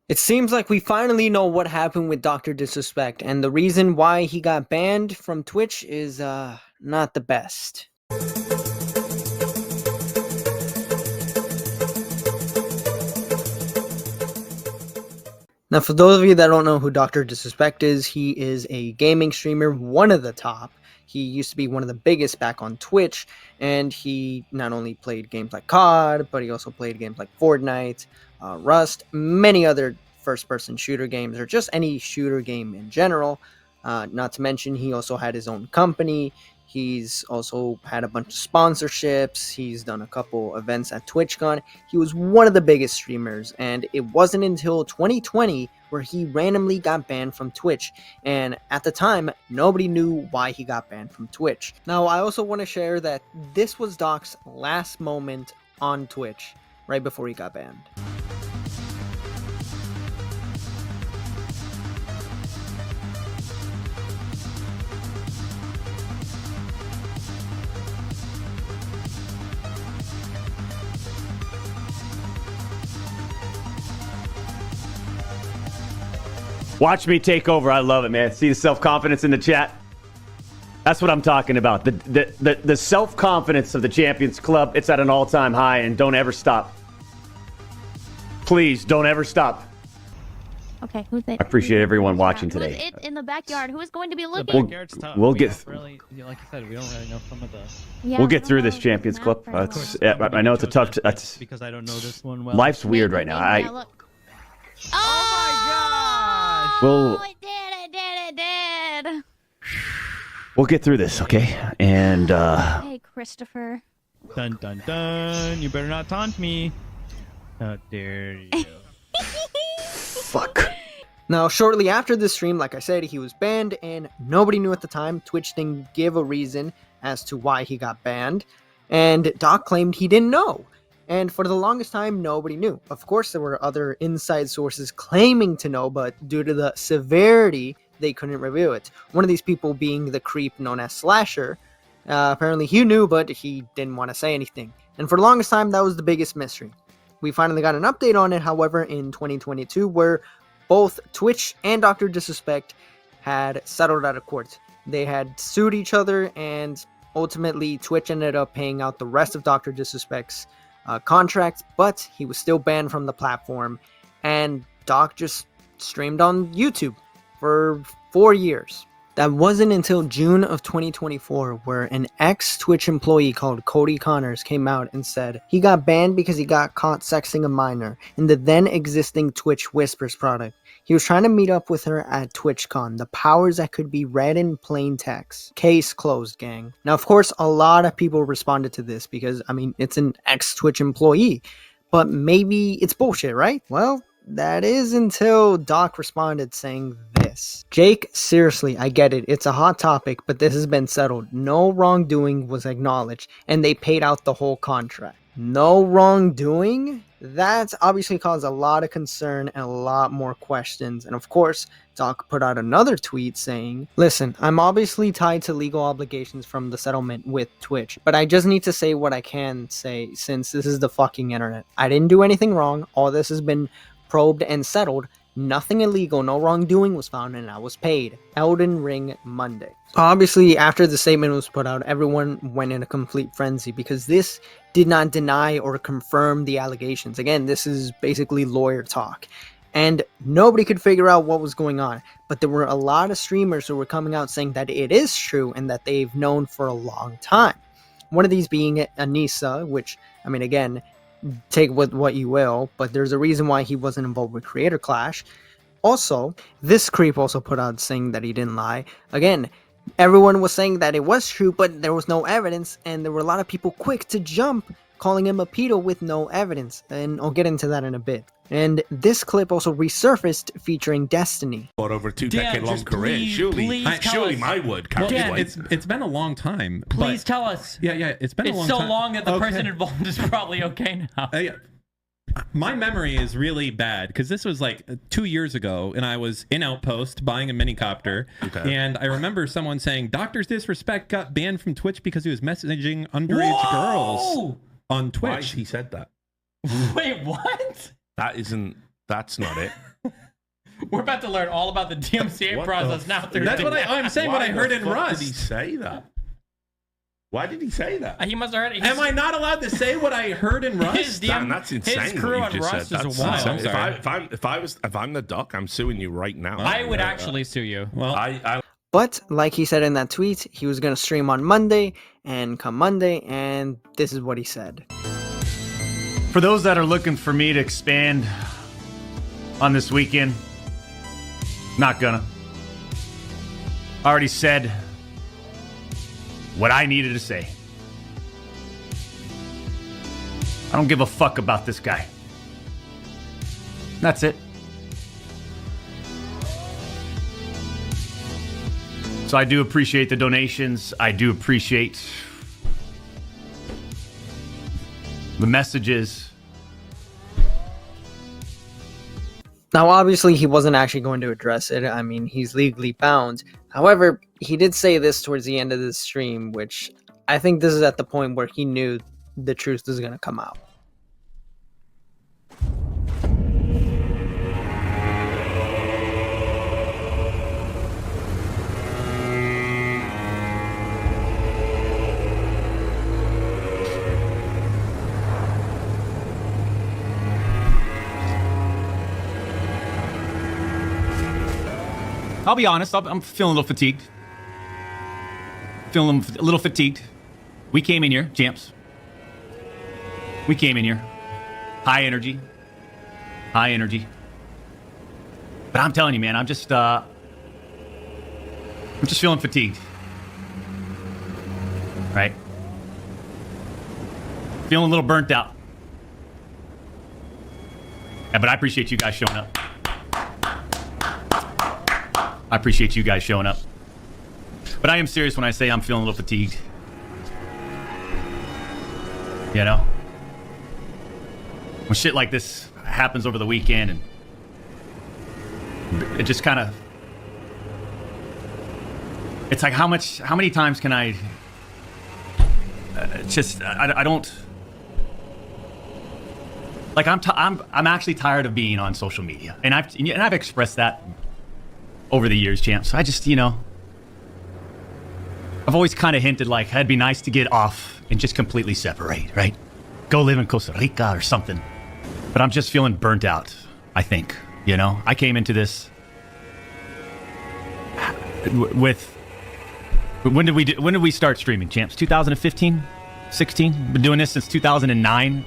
It seems like we finally know what happened with DrDisrespect, and the reason why he got banned from Twitch is, not the best. Now, for those of you that don't know who DrDisrespect is, he is a gaming streamer, one of the top. He used to be one of the biggest back on Twitch, and he not only played games like COD, but he also played games like Fortnite, Rust, many other first-person shooter games, or just any shooter game in general. Not to mention, he also had his own company. He's also had a bunch of sponsorships. He's done a couple events at TwitchCon. He was one of the biggest streamers, and it wasn't until 2020 where he randomly got banned from Twitch. And at the time, nobody knew why he got banned from Twitch. Now, I also want to share that this was Doc's last moment on Twitch, right before he got banned. Watch me take over. I love it, man. See the self-confidence in the chat? That's what I'm talking about. The self-confidence of the Champions Club, it's at an all-time high, and don't ever stop. Please, don't ever stop. Okay, who's it? I appreciate everyone watching today. Who's it in the backyard? Who is going to be looking? We'll get. Really, like you said, we don't really know some of the. Yeah, We'll get through this Champions Club. I know it's a tough. That's because I don't know this one well. Life's weird right now. Oh my gosh! We'll, It did! we'll get through this, okay? And Hey, Christopher. Dun dun dun! You better not taunt me. How dare you? fuck. Now, shortly after this stream, like I said, he was banned, and nobody knew at the time. Twitch didn't give a reason as to why he got banned, and Doc claimed he didn't know. And for the longest time, nobody knew. Of course, there were other inside sources claiming to know, but due to the severity, they couldn't reveal it. One of these people being the creep known as Slasher. Apparently, he knew, but he didn't want to say anything. And for the longest time, that was the biggest mystery. We finally got an update on it, however, in 2022, where both Twitch and DrDisrespect had settled out of court. They had sued each other, and ultimately, Twitch ended up paying out the rest of DrDisrespect's contract, but he was still banned from the platform, and Doc just streamed on YouTube for 4 years. That wasn't until June of 2024 where an ex-Twitch employee called Cody Connors came out and said he got banned because he got caught sexting a minor in the then existing Twitch Whispers product. He was trying to meet up with her at TwitchCon, the powers that could be read in plain text. Case closed, gang. Now, of course, a lot of people responded to this because, I mean, it's an ex-Twitch employee, but maybe it's bullshit, right? Well, that is until Doc responded saying this. Jake, seriously, I get it. It's a hot topic, but this has been settled. No wrongdoing was acknowledged, and they paid out the whole contract. No wrongdoing? That's obviously caused a lot of concern and a lot more questions. And of course, Doc put out another tweet saying, listen, I'm obviously tied to legal obligations from the settlement with Twitch, but I just need to say what I can say since this is the fucking internet. I didn't do anything wrong. All this has been probed and settled. Nothing illegal, no wrongdoing was found, and I was paid. Elden Ring Monday. Obviously, after the statement was put out, everyone went in a complete frenzy because this did not deny or confirm the allegations. Again, this is basically lawyer talk. And nobody could figure out what was going on. But there were a lot of streamers who were coming out saying that it is true and that they've known for a long time. One of these being Anissa, which, I mean, again, take with what you will, but there's a reason why he wasn't involved with Creator Clash. Also, this creep also put out saying that he didn't lie. Again, everyone was saying that it was true, but there was no evidence, and there were a lot of people quick to jump, calling him a pedo with no evidence, and I'll get into that in a bit. And this clip also resurfaced featuring Destiny. What, over 2-decade-long career? Surely my word. Dan, it's been a long time. Please tell us. Yeah, it's been a long It's time. so long that the person involved is probably okay now. Yeah. My memory is really bad because this was like 2 years ago, and I was in Outpost buying a minicopter, and I remember someone saying DrDisrespect got banned from Twitch because he was messaging underage girls on Twitch. He said that. Wait, what? That's not it. We're about to learn all about the DMCA What process the now. f- Through That's what I'm saying. What I heard in Why Rust. did he say that? Why did he say that? He must have heard it. Am I not allowed to say what I heard in Rust? His Dan, that's insane. His crew what on you just Rust said. is That's a wild. insane. If I'm the duck, I'm suing you right now. I would actually sue you. Well, I But like he said in that tweet, he was going to stream on Monday, and come Monday, and this is what he said. For those that are looking for me to expand on this weekend, not gonna. I already said what I needed to say. I don't give a fuck about this guy. That's it. So I do appreciate the donations. I do appreciate the messages. Now, obviously, he wasn't actually going to address it. I mean, he's legally bound. However, he did say this towards the end of the stream, which I think this is at the point where he knew the truth was going to come out. I'll be honest, I'm feeling a little fatigued. Feeling a little fatigued. We came in here, champs. We came in here. High energy. High energy. But I'm telling you, man, I'm just feeling fatigued. Right? Feeling a little burnt out. Yeah, but I appreciate you guys showing up. I appreciate you guys showing up. But I am serious when I say I'm feeling a little fatigued. You know? When shit like this happens over the weekend and it just kind of... It's like how many times can I... I don't... Like I'm actually tired of being on social media. And I've expressed that over the years, champs. I just, I've always kind of hinted like it'd be nice to get off and just completely separate, right? Go live in Costa Rica or something. But I'm just feeling burnt out, I think. I came into this with... When did we start streaming, champs? 2015? 16? Been doing this since 2009.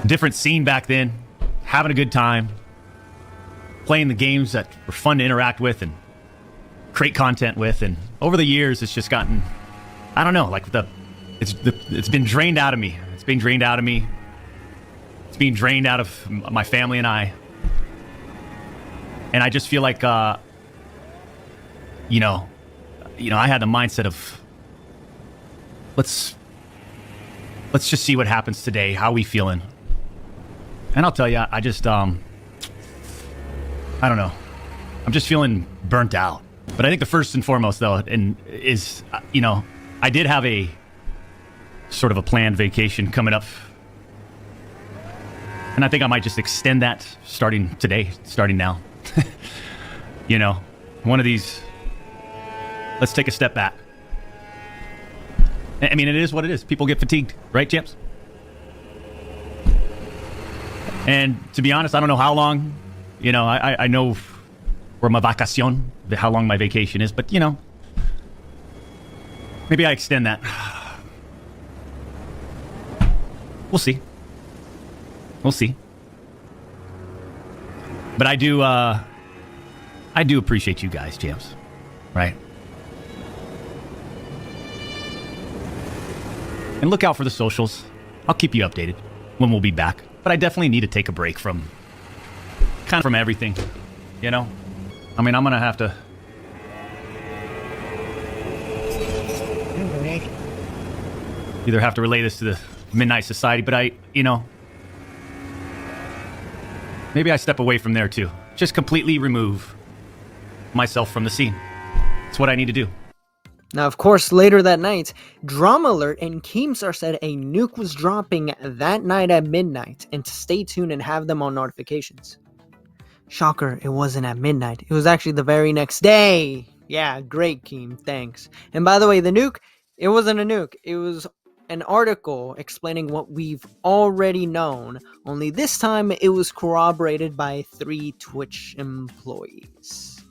Different scene back then, having a good time, playing the games that were fun to interact with and create content with, and over the years it's just gotten, I don't know, like it's been drained out of me. It's being drained out of me. It's being drained out of my family and I. And I just feel like, I had the mindset of let's just see what happens today. How we feeling? And I'll tell you, I just, I don't know. I'm just feeling burnt out. But I think the first and foremost, though, is, I did have a sort of a planned vacation coming up. And I think I might just extend that starting now. One of these, let's take a step back. I mean, it is what it is. People get fatigued, right, champs? And to be honest, I don't know how long, I know where my vacacion, how long my vacation is, but, maybe I extend that. We'll see. We'll see. But I do appreciate you guys, champs, right? And look out for the socials. I'll keep you updated when we'll be back. But I definitely need to take a break from everything, I mean, I'm going to have to... either have to relay this to the Midnight Society, but maybe I step away from there too. Just completely remove myself from the scene. It's what I need to do. Now, of course, later that night, Drama Alert and Keemstar said a nuke was dropping that night at midnight and to stay tuned and have them on notifications. Shocker, it wasn't at midnight. It was actually the very next day. Yeah, great, Keem, thanks. And by the way, the nuke, it wasn't a nuke. It was an article explaining what we've already known, only this time it was corroborated by 3 Twitch employees.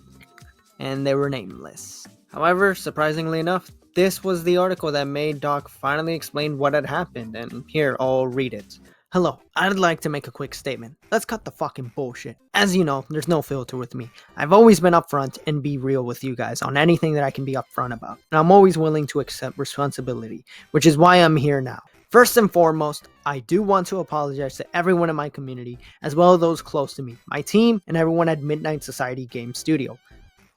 And they were nameless. However, surprisingly enough, this was the article that made Doc finally explain what had happened, and here, I'll read it. Hello, I'd like to make a quick statement. Let's cut the fucking bullshit. As you know, there's no filter with me. I've always been upfront and be real with you guys on anything that I can be upfront about. And I'm always willing to accept responsibility, which is why I'm here now. First and foremost, I do want to apologize to everyone in my community, as well as those close to me, my team, and everyone at Midnight Society Game Studio.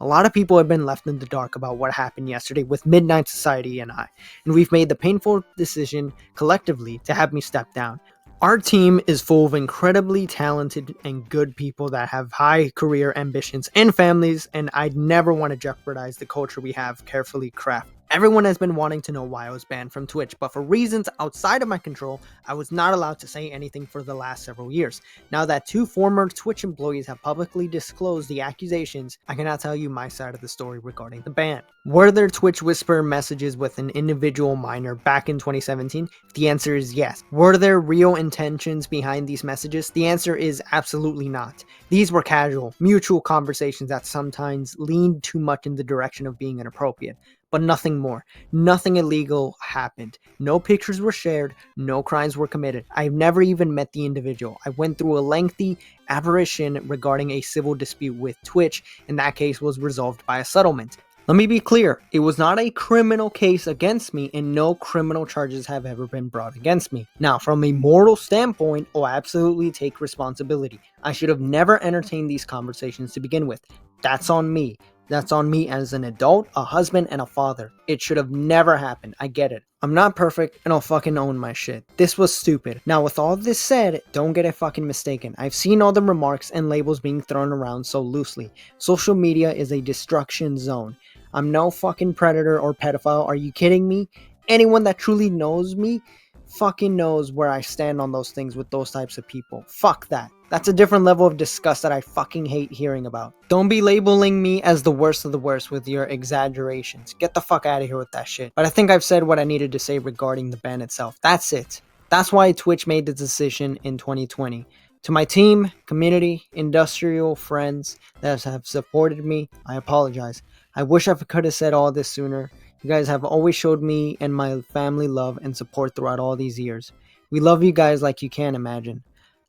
A lot of people have been left in the dark about what happened yesterday with Midnight Society and I, and we've made the painful decision collectively to have me step down. Our team is full of incredibly talented and good people that have high career ambitions and families, and I'd never want to jeopardize the culture we have carefully crafted. Everyone has been wanting to know why I was banned from Twitch, but for reasons outside of my control, I was not allowed to say anything for the last several years. Now that 2 former Twitch employees have publicly disclosed the accusations, I cannot tell you my side of the story regarding the ban. Were there Twitch whisper messages with an individual minor back in 2017? The answer is yes. Were there real intentions behind these messages? The answer is absolutely not. These were casual, mutual conversations that sometimes leaned too much in the direction of being inappropriate. But nothing more. Nothing illegal happened. No pictures were shared. No crimes were committed. I've never even met the individual. I went through a lengthy apparition regarding a civil dispute with Twitch, and that case was resolved by a settlement. Let me be clear, it was not a criminal case against me, and no criminal charges have ever been brought against me. Now, from a moral standpoint, I'll absolutely take responsibility. I should have never entertained these conversations to begin with. That's on me. That's on me as an adult, a husband, and a father. It should have never happened. I get it. I'm not perfect, and I'll fucking own my shit. This was stupid. Now, with all this said, don't get it fucking mistaken. I've seen all the remarks and labels being thrown around so loosely. Social media is a destruction zone. I'm no fucking predator or pedophile. Are you kidding me? Anyone that truly knows me fucking knows where I stand on those things with those types of people. Fuck that. That's a different level of disgust that I fucking hate hearing about. Don't be labeling me as the worst of the worst with your exaggerations. Get the fuck out of here with that shit. But I think I've said what I needed to say regarding the ban itself. That's it. That's why Twitch made the decision in 2020. To my team, community, industrial friends that have supported me, I apologize. I wish I could have said all this sooner. You guys have always showed me and my family love and support throughout all these years. We love you guys like you can't imagine.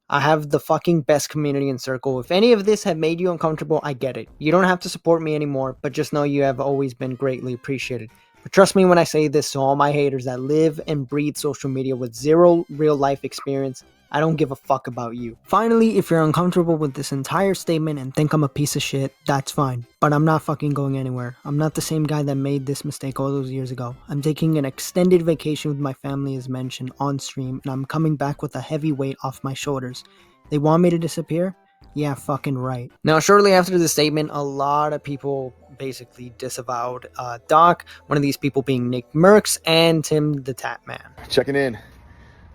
I have the fucking best community and circle. If any of this had made you uncomfortable, I get it. You don't have to support me anymore, but just know you have always been greatly appreciated. But trust me when I say this to all my haters that live and breathe social media with zero real life experience, I don't give a fuck about you. Finally, if you're uncomfortable with this entire statement and think I'm a piece of shit, that's fine. But I'm not fucking going anywhere. I'm not the same guy that made this mistake all those years ago. I'm taking an extended vacation with my family as mentioned on stream, and I'm coming back with a heavy weight off my shoulders. They want me to disappear? Yeah, fucking right. Now, shortly after the statement, a lot of people basically disavowed Doc, one of these people being Nick Merckx and Tim the Tap Man. Checking in.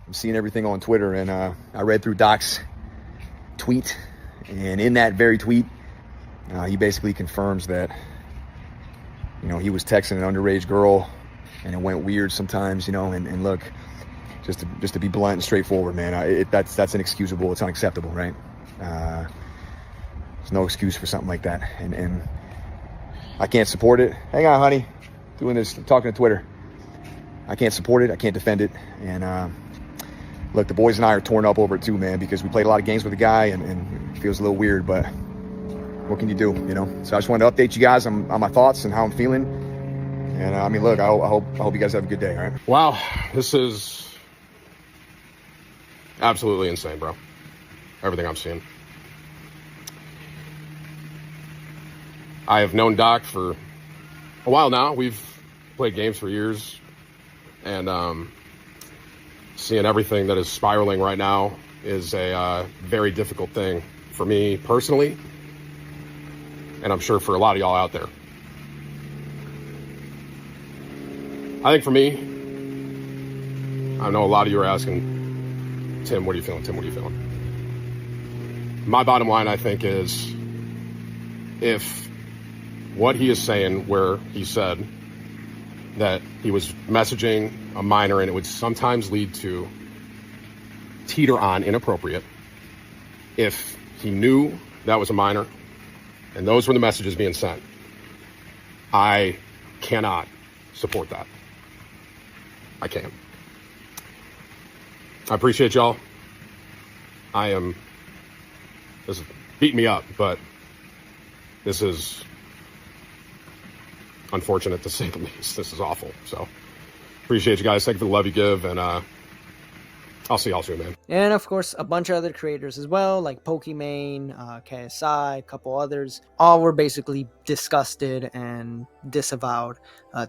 I'm seeing everything on Twitter, and I read through Doc's tweet, and in that very tweet, he basically confirms that, you know, he was texting an underage girl, and it went weird sometimes, you know, and look, just to be blunt and straightforward, man, that's inexcusable, it's unacceptable, right? There's no excuse for something like that, and I can't support it. Hang on, honey, doing this, I'm talking to Twitter. I can't support it, I can't defend it, and look, the boys and I are torn up over it too, man, because we played a lot of games with the guy, and it feels a little weird, but what can you do, you know? So I just wanted to update you guys on my thoughts and how I'm feeling. And I mean, look, I hope you guys have a good day, all right? Wow, this is absolutely insane, bro. Everything I'm seeing. I have known Doc for a while now. We've played games for years, and seeing everything that is spiraling right now is a very difficult thing for me personally, and I'm sure for a lot of y'all out there. I think for me, I know a lot of you are asking, Tim, what are you feeling? Tim, what are you feeling? My bottom line, I think, is if what he is saying, where he said that he was messaging a minor and it would sometimes lead to teeter on inappropriate, if he knew that was a minor and those were the messages being sent, I cannot support that. I can't. I appreciate y'all. This is beating me up, but this is unfortunate to say the least. This is awful. So appreciate you guys. Thank you for the love you give, and I'll see y'all soon, man. And of course, a bunch of other creators as well, like Pokimane, KSI, a couple others, all were basically disgusted and disavowed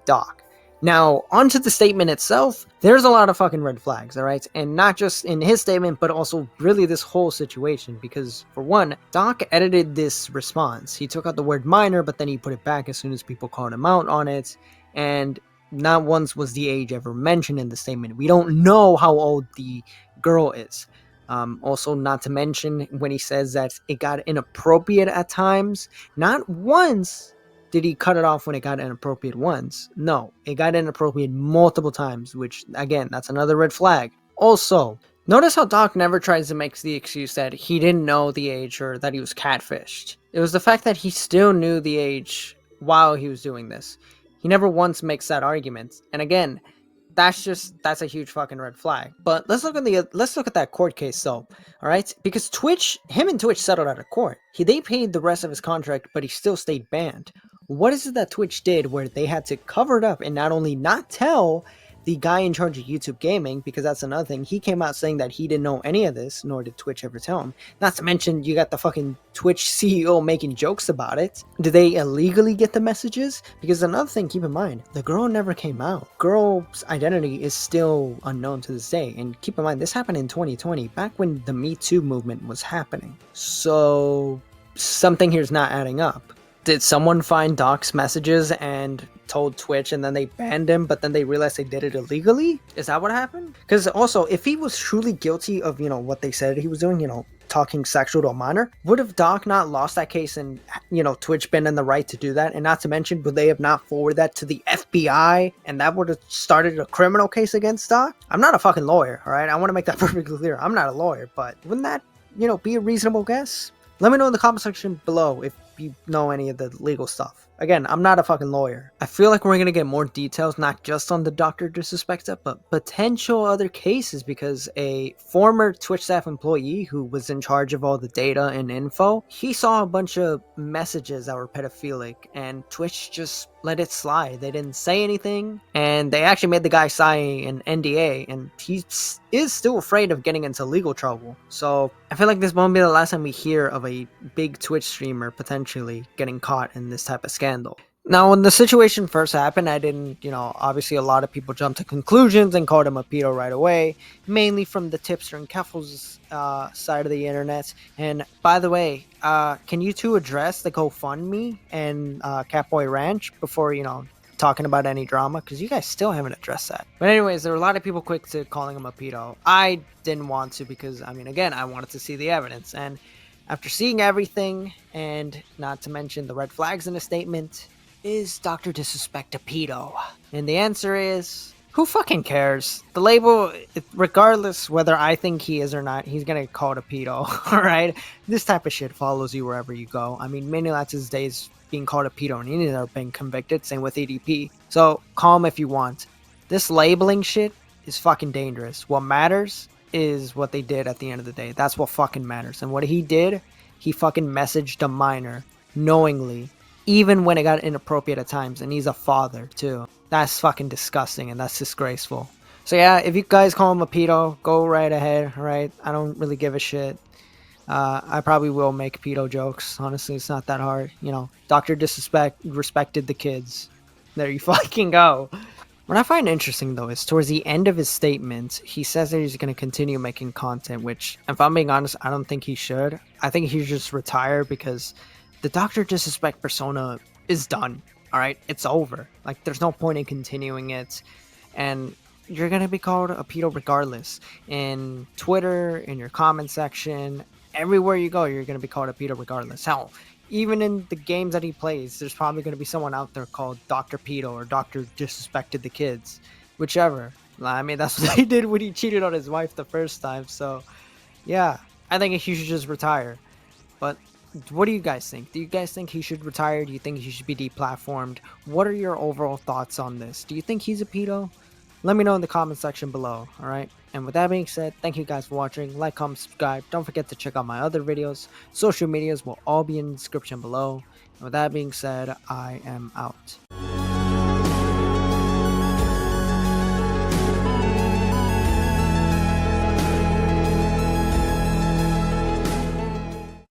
Doc. Now, onto the statement itself, there's a lot of fucking red flags, all right? And not just in his statement, but also really this whole situation. Because, for one, Doc edited this response. He took out the word minor, but then he put it back as soon as people called him out on it. And not once was the age ever mentioned in the statement. We don't know how old the girl is. Also, not to mention when he says that it got inappropriate at times, not once did he cut it off when it got inappropriate once. No, it got inappropriate multiple times, which, again, that's another red flag. Also, notice how Doc never tries to make the excuse that he didn't know the age or that he was catfished. It was the fact that he still knew the age while he was doing this. He never once makes that argument. And again, that's a huge fucking red flag. But let's look at that court case though. All right, because him and Twitch settled out of court. They paid the rest of his contract, but he still stayed banned. What is it that Twitch did where they had to cover it up and not only not tell the guy in charge of YouTube Gaming, because that's another thing, he came out saying that he didn't know any of this, nor did Twitch ever tell him. Not to mention, you got the fucking Twitch CEO making jokes about it. Did they illegally get the messages? Because another thing, keep in mind, the girl never came out. Girl's identity is still unknown to this day. And keep in mind, this happened in 2020, back when the Me Too movement was happening. So something here's not adding up. Did someone find Doc's messages and told Twitch and then they banned him, but then they realized they did it illegally? Is that what happened? Because also, if he was truly guilty of, what they said he was doing, talking sexual to a minor, would have Doc not lost that case and, Twitch been in the right to do that? And not to mention, would they have not forwarded that to the FBI and that would have started a criminal case against Doc? I'm not a fucking lawyer, all right? I want to make that perfectly clear. I'm not a lawyer, but wouldn't that, be a reasonable guess? Let me know in the comment section below if you know any of the legal stuff. Again, I'm not a fucking lawyer. I feel like we're going to get more details, not just on the DrDisrespect stuff, but potential other cases, because a former Twitch staff employee who was in charge of all the data and info, he saw a bunch of messages that were pedophilic, and Twitch just let it slide. They didn't say anything, and they actually made the guy sign an NDA, and he is still afraid of getting into legal trouble. So I feel like this won't be the last time we hear of a big Twitch streamer potentially getting caught in this type of scandal. Now, when the situation first happened, I didn't, obviously a lot of people jumped to conclusions and called him a pedo right away, mainly from the tipster and Keffels side of the internet. And by the way, can you two address the GoFundMe and Catboy Ranch before, talking about any drama? Because you guys still haven't addressed that. But anyways, there were a lot of people quick to calling him a pedo. I didn't want to because, again, I wanted to see the evidence. And after seeing everything, and not to mention the red flags in the statement, is DrDisrespect a pedo? And the answer is, who fucking cares? The label, regardless whether I think he is or not, he's gonna get called a pedo, alright? This type of shit follows you wherever you go. Minilatz's days being called a pedo and he's never been convicted, same with EDP. So, call him if you want. This labeling shit is fucking dangerous. What matters is what they did at the end of the day. That's what fucking matters. And what he did, he fucking messaged a minor knowingly, even when it got inappropriate at times, and he's a father too. That's fucking disgusting and that's disgraceful. So yeah, if you guys call him a pedo, go right ahead, alright? I don't really give a shit. I probably will make pedo jokes. Honestly, it's not that hard. DrDisrespect respected the kids. There you fucking go. What I find interesting though is towards the end of his statement, he says that he's going to continue making content, which, if I'm being honest, I don't think he should. I think he should just retire because the DrDisrespect persona is done. All right, it's over. Like, there's no point in continuing it. and you're gonna be called a pedo regardless. In Twitter, in your comment section, everywhere you go, you're gonna be called a pedo regardless. Hell, even in the games that he plays, there's probably gonna be someone out there called Dr. Pedo or Dr. Disrespected the Kids, whichever. I mean, that's what he did when he cheated on his wife the first time. So, yeah, I think he should just retire. But what do you guys think? Do you guys think he should retire? Do you think he should be deplatformed? What are your overall thoughts on this? Do you think he's a pedo? Let me know in the comment section below, alright? And with that being said, thank you guys for watching. Like, comment, subscribe. Don't forget to check out my other videos. Social medias will all be in the description below. And with that being said, I am out.